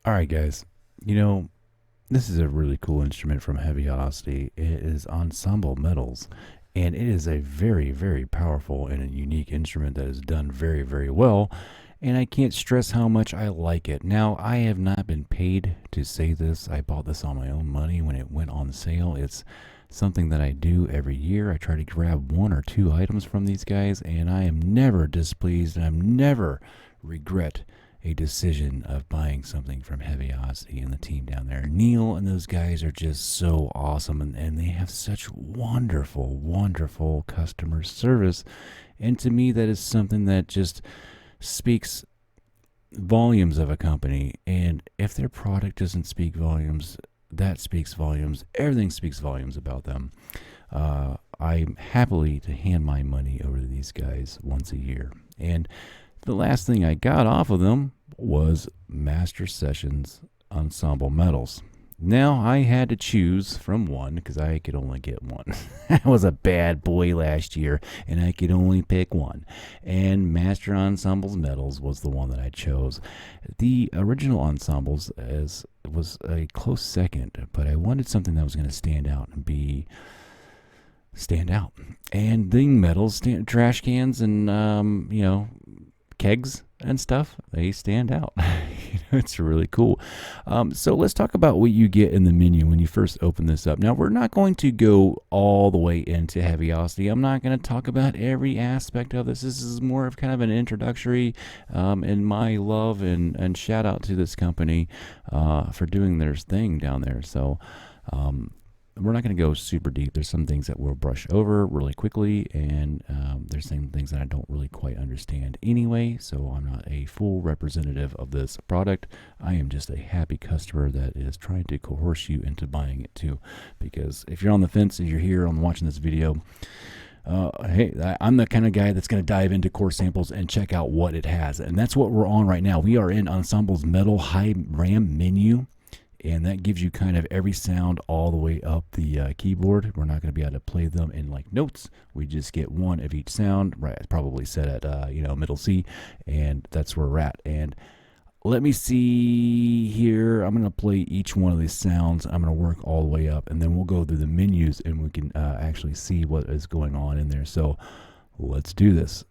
Alright guys, you know, this is a really cool instrument from Heavyocity. It is Ensemble Metals, and it is a very, very powerful and a unique instrument that is done very, very well, and I can't stress how much I like it. Now, I have not been paid to say this. I bought this on my own money when it went on sale. It's something that I do every year. I try to grab one or two items from these guys, and I am never displeased, and I'm never regret a decision of buying something from Heavyocity and the team down there. Neil and those guys are just so awesome, and they have such wonderful, wonderful customer service. And to me, that is something that just speaks volumes of a company. And if their product doesn't speak volumes, that speaks volumes. Everything speaks volumes about them. I'm happily to hand my money over to these guys once a year. And the last thing I got off of them was Master Sessions Ensemble Metals. Now I had to choose from one because I could only get one. I was a bad boy last year and I could only pick one. And Master Ensembles Metals was the one that I chose. The original Ensembles was a close second, but I wanted something that was going to stand out and stand out. And the metals, trash cans, and kegs and stuff, they stand out. It's really cool. So let's talk about what you get in the menu when you first open this up. Now, we're not going to go all the way into Heavyocity. I'm not going to talk about every aspect of this. This is more of kind of an introductory, and my love and shout out to this company for doing their thing down there. So we're not going to go super deep. There's some things that we'll brush over really quickly, and there's some things that I don't really quite understand anyway, so I'm not a full representative of this product. I am just a happy customer that is trying to coerce you into buying it too, because if you're on the fence, if you're here on watching this video, hey, I'm the kind of guy that's going to dive into core samples and check out what it has, and that's what we're on right now. We are in Ensemble's Metal High Ram menu, and that gives you kind of every sound all the way up the keyboard. We're not going to be able to play them in like notes. We just get one of each sound, right? Probably set at middle C, and that's where we're at. And let me see here. I'm going to play each one of these sounds. I'm going to work all the way up, and then we'll go through the menus, and we can actually see what is going on in there. So let's do this.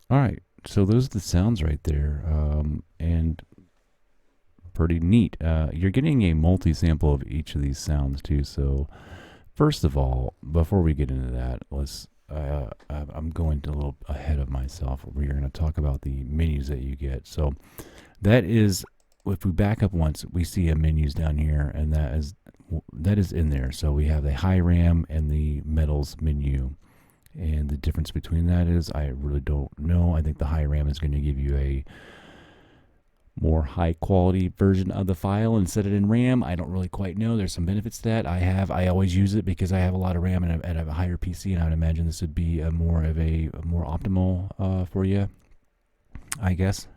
All right, so those are the sounds right there, and pretty neat. You're getting a multi-sample of each of these sounds too. So first of all, before we get into that, I'm going a little ahead of myself. We're going to talk about the menus that you get. So that is, if we back up once, we see a menus down here, and that is in there. So we have the high ram and the metals menu. And the difference between that is, I really don't know. I think the high RAM is going to give you a more high quality version of the file and set it in RAM. I don't really quite know. There's some benefits to that. I always use it because I have a lot of RAM and I have a higher PC, and I would imagine this would be a more optimal for you, I guess.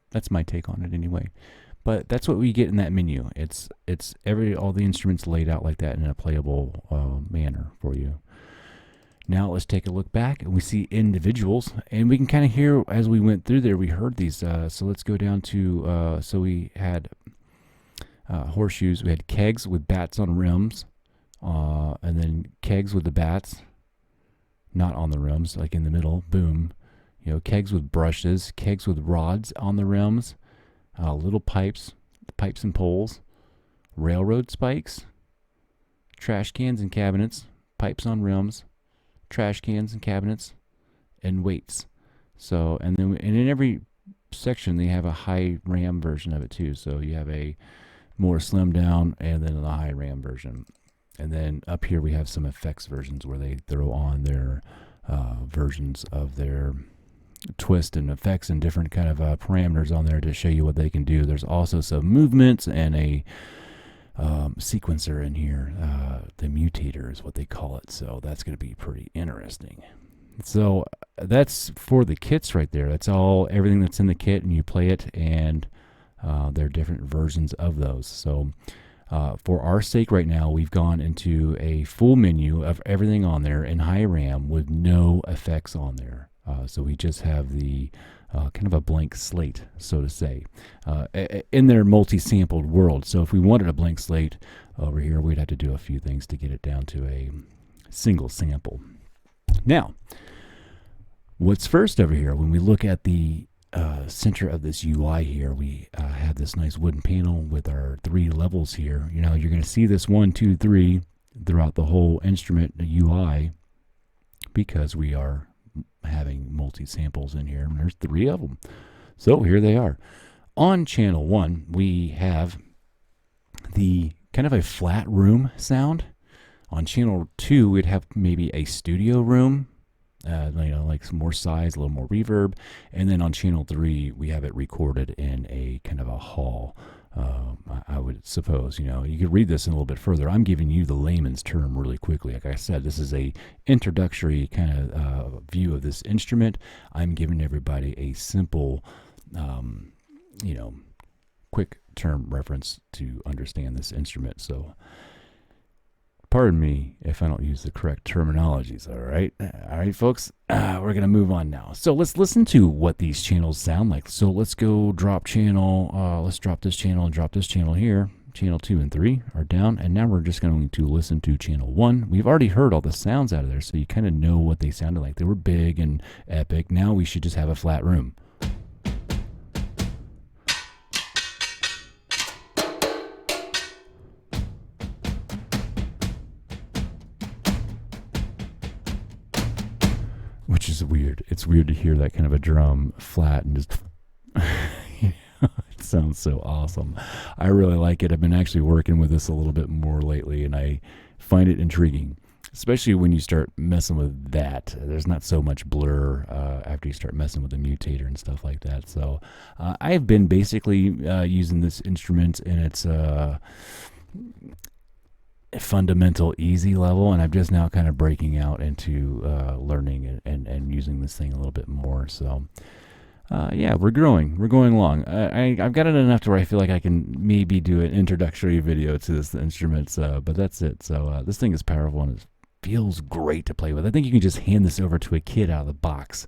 That's my take on it anyway. But that's what we get in that menu. It's all the instruments laid out like that in a playable manner for you. Now let's take a look back, and we see individuals, and we can kind of hear as we went through there, we heard these. So let's go down to, so we had horseshoes, we had kegs with bats on rims, and then kegs with the bats not on the rims, like in the middle, boom. Kegs with brushes, kegs with rods on the rims, little pipes and poles, railroad spikes, trash cans and cabinets, pipes on rims, trash cans and cabinets, and weights. So, and then and in every section they have a high RAM version of it too. So you have a more slimmed down and then the high RAM version. And then up here we have some effects versions where they throw on their versions of their twist and effects and different kind of parameters on there to show you what they can do. There's also some movements and a sequencer in here. The Mutator is what they call it. So that's going to be pretty interesting. So that's for the kits right there. That's everything that's in the kit, and you play it, and there are different versions of those. So for our sake right now, we've gone into a full menu of everything on there in high RAM with no effects on there. So we just have the kind of a blank slate, so to say, in their multi-sampled world. So if we wanted a blank slate over here, we'd have to do a few things to get it down to a single sample. Now, what's first over here, when we look at the center of this UI here, we have this nice wooden panel with our 3 levels here. You know, you're going to see this 1, 2, 3 throughout the whole instrument UI because we are having multi-samples in here, and there's 3 of them. So here they are. On channel 1, we have the kind of a flat room sound. On channel 2, we'd have maybe a studio room, you know, like some more size, a little more reverb. And then on channel 3, we have it recorded in a kind of a hall. I would suppose, you know, you could read this in a little bit further. I'm giving you the layman's term really quickly. Like I said, this is a introductory kind of view of this instrument. I'm giving everybody a simple, you know, quick term reference to understand this instrument. So pardon me if I don't use the correct terminologies, all right, folks, we're going to move on now. So let's listen to what these channels sound like. So let's go drop channel, let's drop this channel and drop this channel here. Channel 2 and 3 are down, and now we're just going to listen to channel 1. We've already heard all the sounds out of there, so you kind of know what they sounded like. They were big and epic. Now we should just have a flat room. Which is weird. It's weird to hear that kind of a drum flat and just it sounds so awesome. I really like it. I've been actually working with this a little bit more lately, and I find it intriguing, especially when you start messing with that. There's not so much blur after you start messing with the mutator and stuff like that. So I've been basically using this instrument in its fundamental easy level, and I'm just now kind of breaking out into learning and using this thing a little bit more. So yeah, we're going along. I've got it enough to where I feel like I can maybe do an introductory video to this instrument, but that's it. So this thing is powerful and it feels great to play with. I think you can just hand this over to a kid out of the box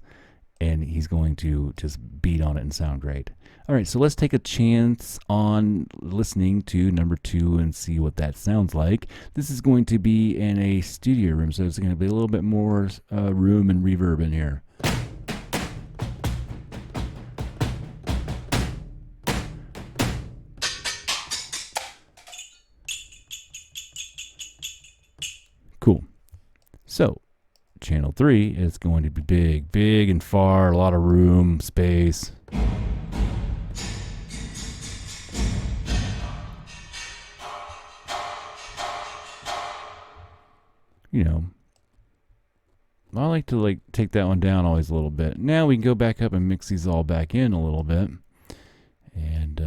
and he's going to just beat on it and sound great. All right, so let's take a chance on listening to number 2 and see what that sounds like. This is going to be in a studio room, so it's going to be a little bit more room and reverb in here. Cool. So channel 3 is going to be big and far, a lot of room, space. You know, I like to take that one down always a little bit. Now we can go back up and mix these all back in a little bit. And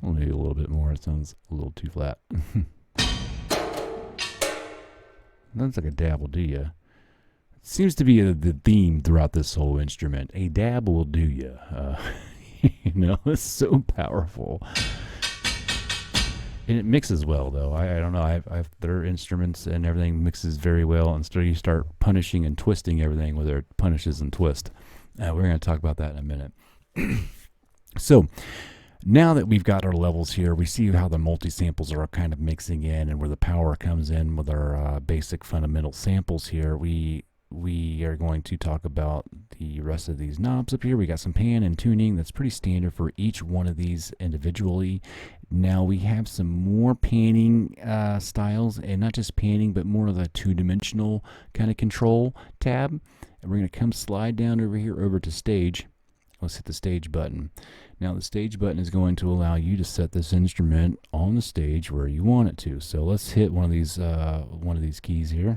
maybe a little bit more. It sounds a little too flat. That's like a dab will do ya. It seems to be the theme throughout this whole instrument. A dab will do ya. You know, it's so powerful. And it mixes well, though. I don't know. I've their instruments and everything mixes very well. And so you start punishing and twisting everything, whether it punishes and twist. We're going to talk about that in a minute. So now that we've got our levels here, we see how the multi-samples are kind of mixing in and where the power comes in with our basic fundamental samples here. We are going to talk about the rest of these knobs up here. We got some pan and tuning that's pretty standard for each one of these individually. Now we have some more panning styles, and not just panning, but more of a two-dimensional kind of control tab. And we're going to come slide down over here over to stage. Let's hit the stage button. Now the stage button is going to allow you to set this instrument on the stage where you want it to. So let's hit one of these keys here.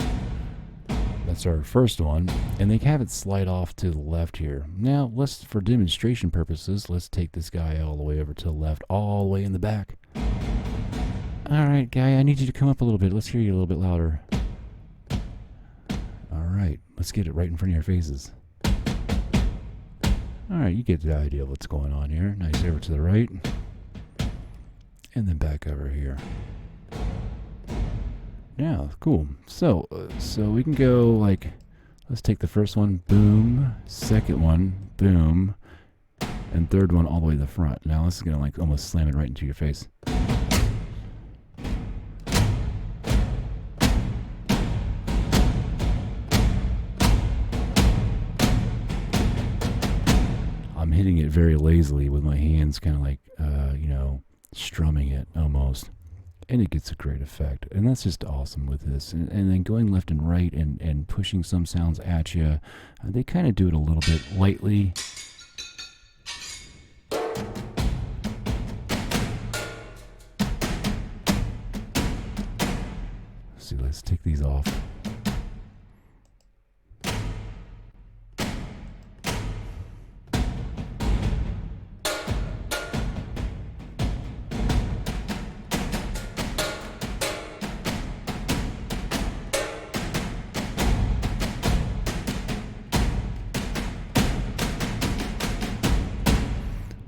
That's our first one, and they have it slide off to the left here. Now, for demonstration purposes, let's take this guy all the way over to the left, all the way in the back. All right, guy, I need you to come up a little bit. Let's hear you a little bit louder. All right, let's get it right in front of your faces. All right, you get the idea of what's going on here. Nice over to the right, and then back over here. Yeah, cool. So we can go like, let's take the first one, boom, second one, boom, and third one all the way to the front. Now this is gonna like almost slam it right into your face. I'm hitting it very lazily with my hands, kind of like, strumming it almost. And it gets a great effect. And that's just awesome with this. And then going left and right and pushing some sounds at you. They kind of do it a little bit lightly. Let's take these off.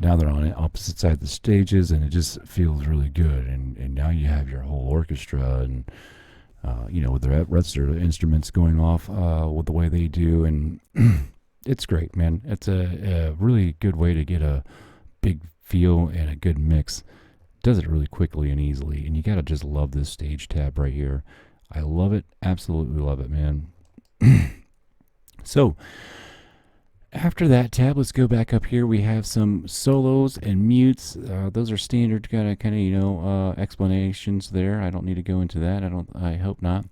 Now they're on opposite sides of the stages, and it just feels really good. And now you have your whole orchestra, and with the rest of the instruments going off with the way they do, and it's great, man. It's a really good way to get a big feel and a good mix. Does it really quickly and easily, and you gotta just love this stage tab right here. I love it, absolutely love it, man. So after that tab, let's go back up here. We have some solos and mutes. Those are standard kind of explanations there. I don't need to go into that. I hope not.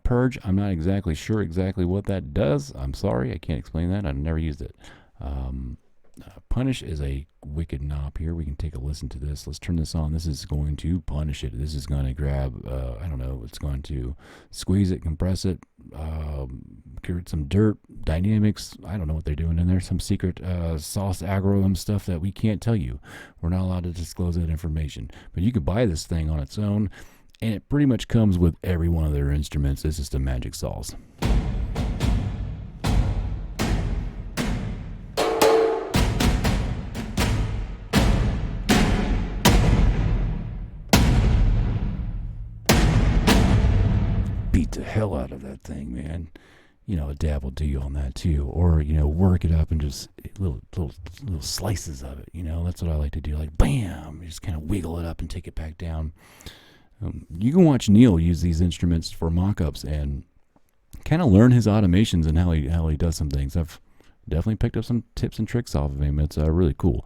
Purge, I'm not exactly sure exactly what that does. I'm sorry, I can't explain that. I've never used it. Punish is a wicked knob here. We can take a listen to this. Let's turn this on. This is going to punish it. This is going to grab, it's going to squeeze it, compress it, create some dirt, dynamics. I don't know what they're doing in there. Some secret sauce algorithm stuff that we can't tell you. We're not allowed to disclose that information. But you could buy this thing on its own, and it pretty much comes with every one of their instruments. It's just a magic sauce. Beat the hell out of that thing, man. A dab will do you on that too. Or, work it up and just little slices of it. That's what I like to do. Like, bam, you just kind of wiggle it up and take it back down. You can watch Neil use these instruments for mock-ups and kind of learn his automations and how he does some things. I've definitely picked up some tips and tricks off of him. It's really cool.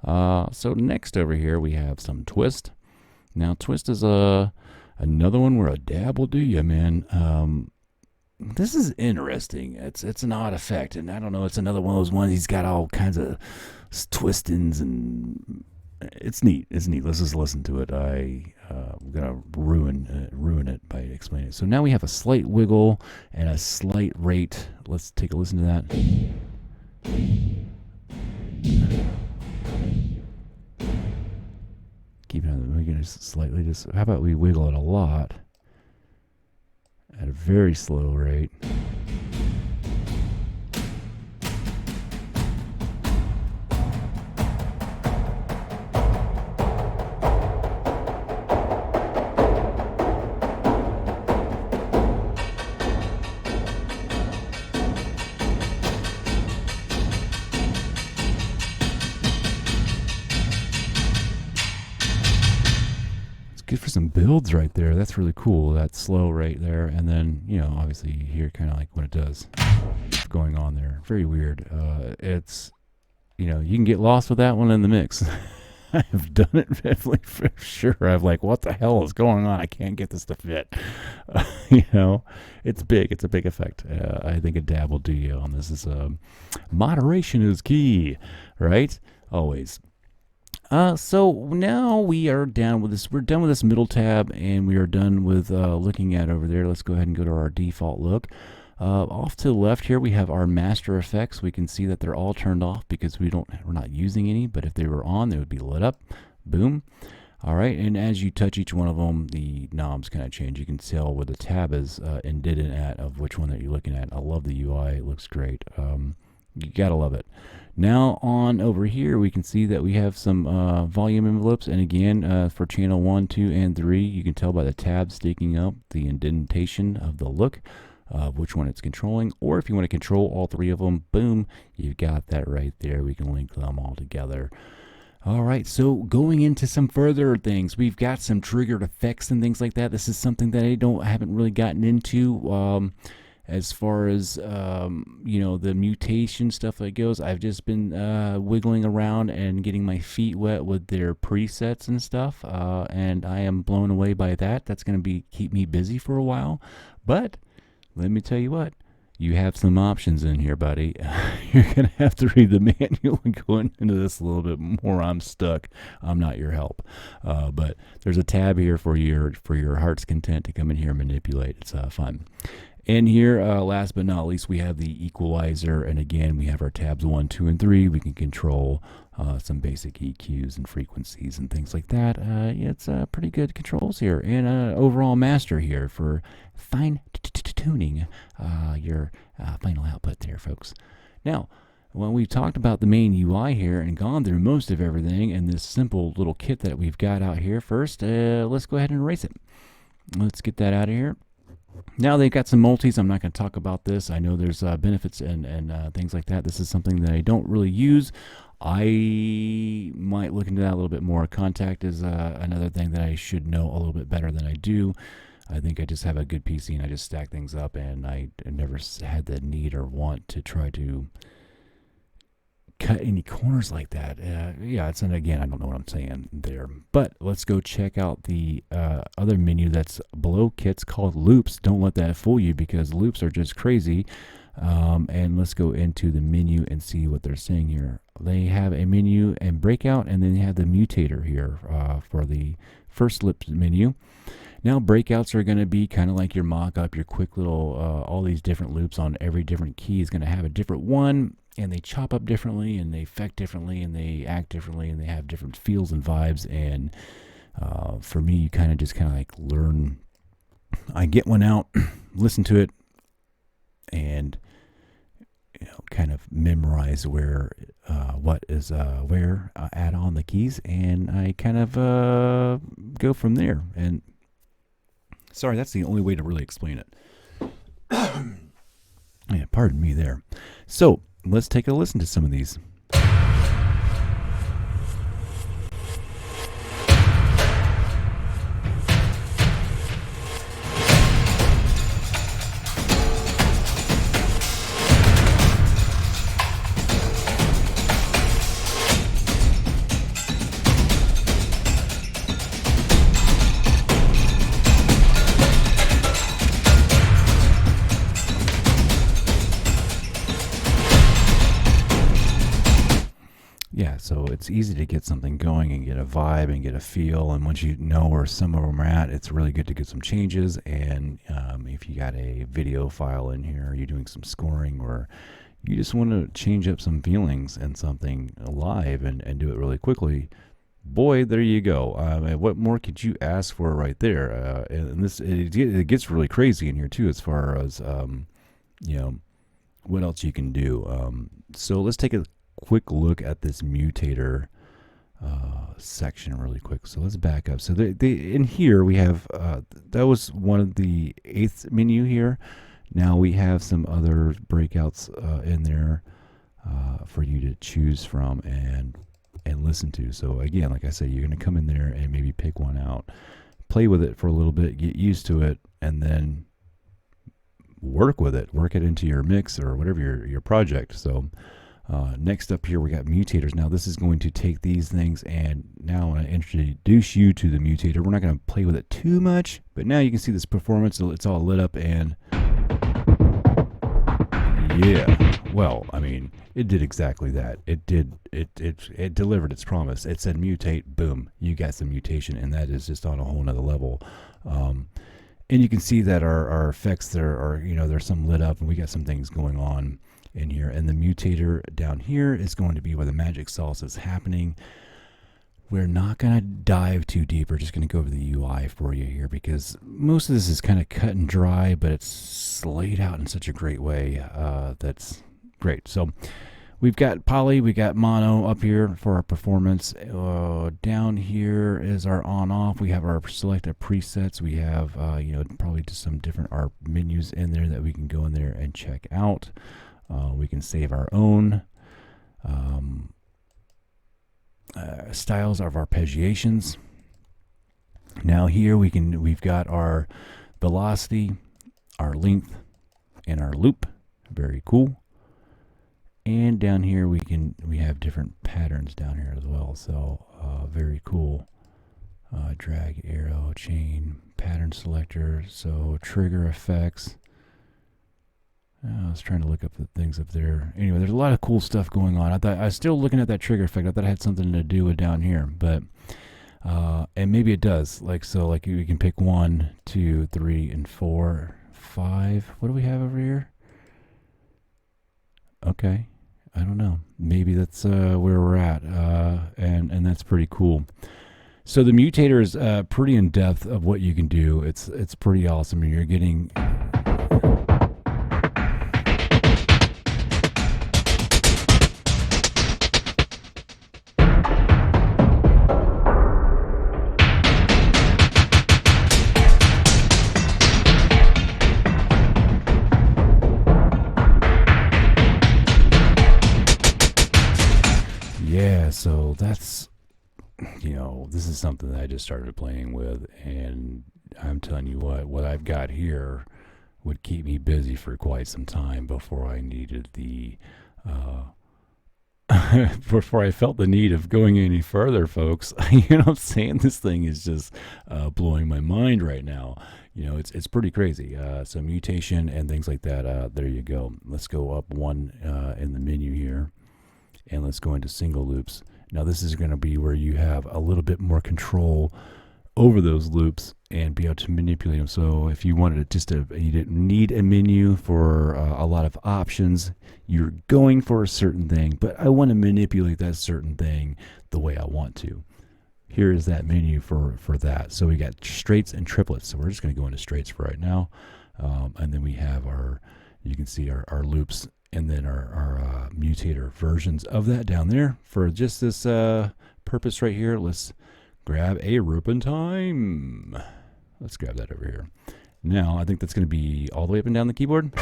So next over here we have some twist. Now twist is another one where a dab will do you, man. This is interesting. It's an odd effect, and I don't know. It's another one of those ones. He's got all kinds of twistings, and it's neat. It's neat. Let's just listen to it. I'm gonna ruin it by explaining it. So now we have a slight wiggle and a slight rate. Let's take a listen to that. Keep it on. We're gonna slightly just. How about we wiggle it a lot at a very slow rate. Good for some builds right there. That's really cool. That slow right there, and then obviously you hear kind of like what it does going on there. Very weird. It's you can get lost with that one in the mix. I've done it definitely for sure. I'm like, what the hell is going on? I can't get this to fit. You know, it's big. It's a big effect. I think a dab will do you on this. Is moderation is key, right? Always. So now we are down with this. We're done with this middle tab, and we are done with looking at over there. Let's go ahead and go to our default look. Off to the left here, we have our master effects. We can see that they're all turned off because we're not using any. But if they were on, they would be lit up. Boom. All right, and as you touch each one of them, the knobs kind of change. You can tell where the tab is indented at of which one that you're looking at. I love the UI. It looks great. You gotta love it. Now on over here, we can see that we have some volume envelopes, and again, for channel 1, 2, and 3, you can tell by the tab sticking up the indentation of the look of which one it's controlling, or if you want to control all 3 of them, boom, you've got that right there. We can link them all together. All right, so going into some further things, we've got some triggered effects and things like that. This is something that I haven't really gotten into. As far as you know, the mutation stuff that goes, I've just been wiggling around and getting my feet wet with their presets and stuff, and I am blown away by that. That's going to keep me busy for a while. But let me tell you what, you have some options in here, buddy. You're going to have to read the manual and go into this a little bit more. I'm stuck. I'm not your help. But there's a tab here for your heart's content to come in here and manipulate. It's fun. And here, last but not least, we have the Equalizer, and again, we have our tabs 1, 2, and 3. We can control some basic EQs and frequencies and things like that. It's pretty good controls here, and overall master here for fine-tuning your final output there, folks. Now, when we've talked about the main UI here and gone through most of everything and this simple little kit that we've got out here first, let's go ahead and erase it. Let's get that out of here. Now they've got some multis. I'm not going to talk about this. I know there's benefits and things like that. This is something that I don't really use. I might look into that a little bit more. Contact is another thing that I should know a little bit better than I do. I think I just have a good PC and I just stack things up, and I never had the need or want to try to cut any corners like that. Yeah, and again, I don't know what I'm saying there. But let's go check out the other menu that's below kits called loops. Don't let that fool you, because loops are just crazy. And let's go into the menu and see what they're saying here. They have a menu and breakout, and then they have the mutator here for the first loop menu. Now breakouts are going to be kind of like your mock-up, your quick little, all these different loops on every different key is going to have a different one, and they chop up differently, and they affect differently, and they act differently, and they have different feels and vibes. And for me, you kind of like learn. I get one out, listen to it, and kind of memorize where what is where, add on the keys, and I kind of go from there. And sorry, that's the only way to really explain it. Yeah, pardon me there. So let's take a listen to some of these. Yeah, so it's easy to get something going and get a vibe and get a feel, and once you know where some of them are at, it's really good to get some changes. And if you got a video file in here, you're doing some scoring, or you just want to change up some feelings and something live and do it really quickly, boy, there you go. What more could you ask for right there? And this it gets really crazy in here too, as far as what else you can do. So let's take a quick look at this mutator section really quick. So let's back up. So in here we have that was one of the 8th menu here. Now we have some other breakouts in there for you to choose from and listen to. So again, like I said, you're going to come in there and maybe pick one out, play with it for a little bit, get used to it, and then work with it, work it into your mix or whatever your project. So Next up here, we got mutators. Now this is going to take these things, and now I want to introduce you to the mutator. We're not going to play with it too much, but now you can see this performance. It's all lit up, and yeah, well, I mean, it did exactly that. It delivered its promise. It said mutate, boom, you got some mutation, and that is just on a whole nother level. And you can see that our effects there are, there's some lit up, and we got some things going on in here. And the mutator down here is going to be where the magic sauce is happening. We're not going to dive too deep. We're just going to go over the UI for you here, because most of this is kind of cut and dry, but it's laid out in such a great way. That's great. So we've got poly, we got mono up here for our performance. Down here is our on-off. We have our selected presets. We have, probably just some different our menus in there that we can go in there and check out. We can save our own styles of arpeggiations. Now here we've got our velocity, our length, and our loop. Very cool. And down here we have different patterns down here as well. So very cool. Drag, arrow, chain, pattern selector. So trigger effects. I was trying to look up the things up there. Anyway, there's a lot of cool stuff going on. I was still looking at that trigger effect. I thought it had something to do with down here, but and maybe it does. Like you can pick 1, 2, 3, and 4, 5. What do we have over here? Okay, I don't know. Maybe that's where we're at, and that's pretty cool. So the mutator is pretty in depth of what you can do. It's pretty awesome. You're getting. Yeah, so that's, this is something that I just started playing with, and I'm telling you what I've got here would keep me busy for quite some time before I needed the, before I felt the need of going any further, folks. You know what I'm saying? This thing is just blowing my mind right now. It's pretty crazy. So mutation and things like that, there you go. Let's go up one in the menu here. And let's go into single loops. Now this is going to be where you have a little bit more control over those loops and be able to manipulate them. So if you wanted you didn't need a menu for a lot of options, you're going for a certain thing, but I want to manipulate that certain thing the way I want to. Here is that menu for that. So we got straights and triplets. So we're just going to go into straights for right now. And then we have you can see our loops, and then our mutator versions of that down there. For just this purpose right here, let's grab a rope in time. Let's grab that over here. Now, I think that's going to be all the way up and down the keyboard.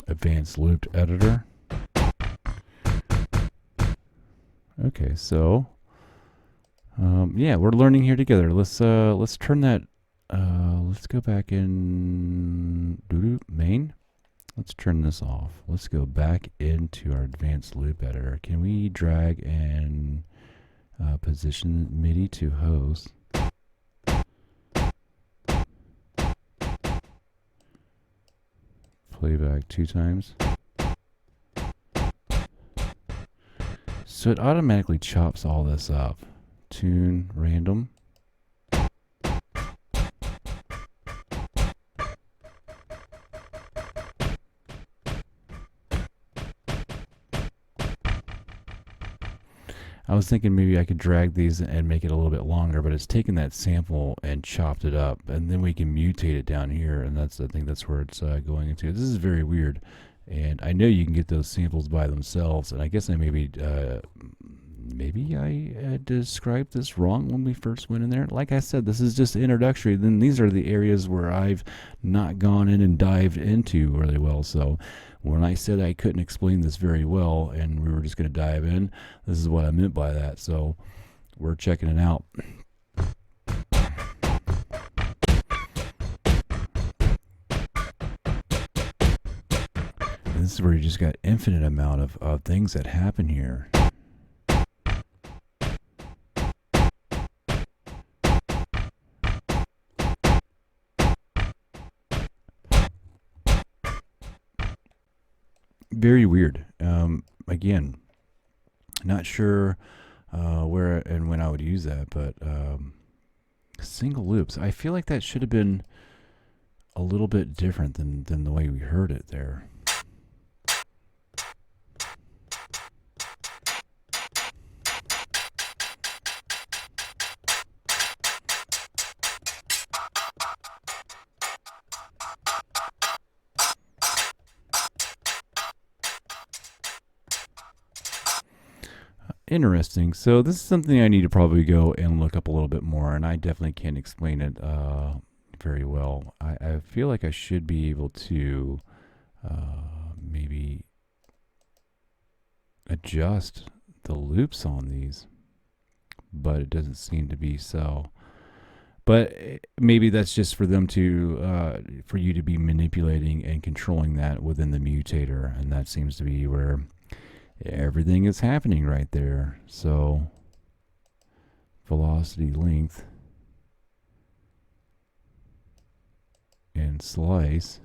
Advanced looped editor. Okay, so yeah, we're learning here together. Let's turn that. Let's go back in main. Let's turn this off. Let's go back into our advanced loop editor. Can we drag and position MIDI to host? Playback 2 times. So it automatically chops all this up. Tune random. I was thinking maybe I could drag these and make it a little bit longer, but it's taken that sample and chopped it up, and then we can mutate it down here, and I think that's where it's going into. This is very weird, and I know you can get those samples by themselves, and I guess I maybe I described this wrong when we first went in there. Like I said, this is just introductory. Then these are the areas where I've not gone in and dived into really well. So when I said I couldn't explain this very well and we were just going to dive in, this is what I meant by that. So we're checking it out. And this is where you just got infinite amount of things that happen here. Very weird. Again, not sure where and when I would use that, but single loops. I feel like that should have been a little bit different than the way we heard it there. Interesting. So this is something I need to probably go and look up a little bit more, and I definitely can't explain it very well. I feel like I should be able to maybe adjust the loops on these, but it doesn't seem to be so. But maybe that's just for them to, for you to be manipulating and controlling that within the mutator, and that seems to be where everything is happening right there. So velocity, length, and slice.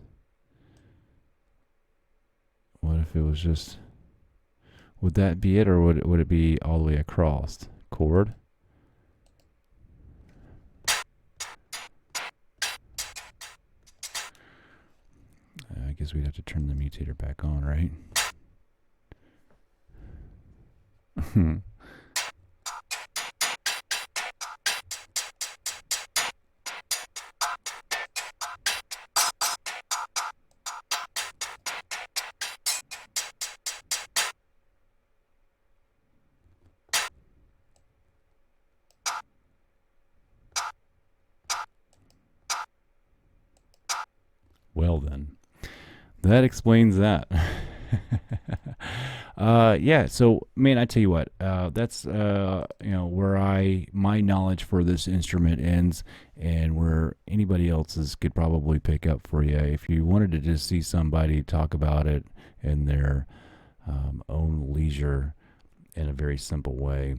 What if it was just, would that be it, or would it be all the way across? Chord. I guess we'd have to turn the mutator back on, right? Well then, that explains that. Yeah, so man, I tell you what, that's where my knowledge for this instrument ends, and where anybody else's could probably pick up for you. If you wanted to just see somebody talk about it in their own leisure in a very simple way,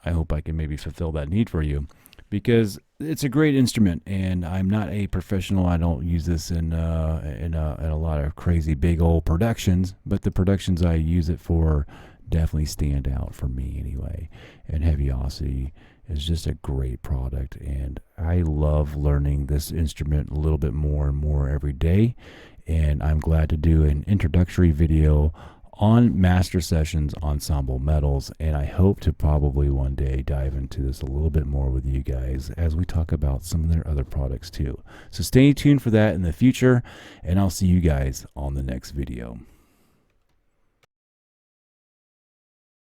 I hope I can maybe fulfill that need for you, because it's a great instrument, and I'm not a professional. I don't use this in a lot of crazy big old productions, but the productions I use it for definitely stand out for me anyway. And Heavyocity is just a great product, and I love learning this instrument a little bit more and more every day. And I'm glad to do an introductory video on Master Sessions Ensemble Metals, and I hope to probably one day dive into this a little bit more with you guys as we talk about some of their other products too. So stay tuned for that in the future, and I'll see you guys on the next video.